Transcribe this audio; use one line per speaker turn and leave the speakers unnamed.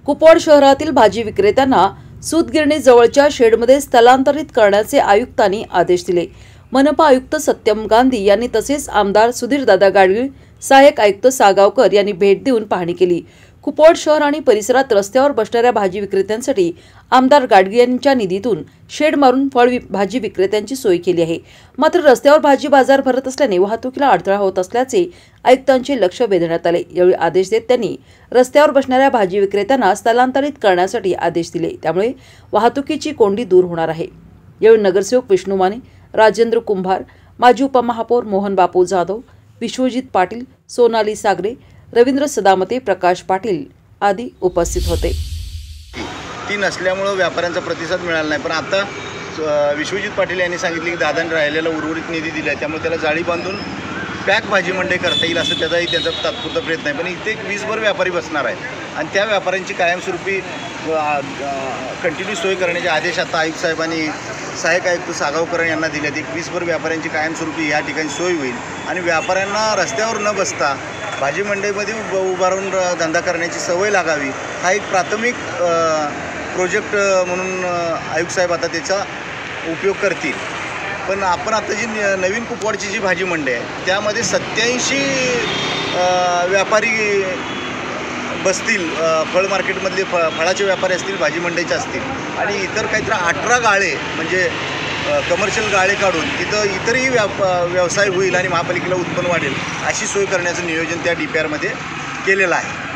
कुपवाड शहरातील भाजी विक्रेत्यांना सूतगिरणी जवळच्या शेडमध्ये स्थलांतरित करण्याचे आयुक्तांनी आदेश दिले। मनपा आयुक्त सत्यम गांधी यांनी तसेच आमदार सुधीरदादा गाडगीळ, सहाय्यक आयुक्त सागावकर यांनी भेट देऊन पाहणी केली। कुपवाड शहर आणि परिसरात रस्त्यावर बसणाऱ्या भाजी विक्रेत्यांसाठी आमदार गाडगीळ यांच्या निधीतून शेड मारून भाजी विक्रेत्यांची सोय केली आहे। मात्र रस्त्यावर भाजी बाजार भरत असल्याने वाहतुकीला अडथळा होत असल्याचे आयुक्तांचे लक्ष वेधण्यात आले। यावेळी आदेश देत त्यांनी रस्त्यावर बसणाऱ्या भाजी विक्रेत्यांना स्थलांतरित करण्यासाठी आदेश दिले, त्यामुळे वाहतुकीची कोंडी दूर होणार आहे। यावेळी नगरसेवक विष्णू माने, राजेंद्र कुंभार, माजी उपमहापौर मोहन बापू जाधव, विश्वजित पाटील, सोनाली सागरे, रवींद्र सदामते, प्रकाश पाटील आदी उपस्थित होते।
ती नसल्यामुळे व्यापाऱ्यांचा प्रतिसाद मिळाला नाही, पण आता विश्वजित पाटील यांनी सांगितले की दादांनी राहिलेला उर्वरित निधी दिला आहे, त्यामुळे त्याला जाळी बांधून पॅक भाजी मंडई करता येईल असं त्याचा तात्पुरता प्रयत्न आहे। पण इथे एक 20भर व्यापारी बसणार आहे आणि त्या व्यापाऱ्यांची कायमस्वरूपी कंटिन्यू सोय करण्याचे आदेश आता आयुक्त साहेबांनी सहाय्यक आयुक्त सागावकर यांना दिलेत। एक 20भर व्यापाऱ्यांची कायमस्वरूपी या ठिकाणी सोय होईल आणि व्यापाऱ्यांना रस्त्यावर न बसता भाजी मंडईमध्ये उभा राहून धंदा करण्याची सवय लागावी, हा एक प्राथमिक प्रोजेक्ट म्हणून आयुक्त साहेब आता त्याचा उपयोग करतील। पण आपण आता जी नवीन कुपवाडची जी भाजी मंडई आहे त्यामध्ये 87 व्यापारी बसतील, फळ मार्केटमधले फळाचे व्यापारी असतील, भाजी मंडईचे असतील आणि इतर काहीतरी 18 गाळे म्हणजे कमर्शियल गाळे काढून तिथं इतरही व्यवसाय होईल आणि महापालिकेला उत्पन्न वाढेल अशी सोय करण्याचं नियोजन त्या DPR मध्ये केलेलं आहे।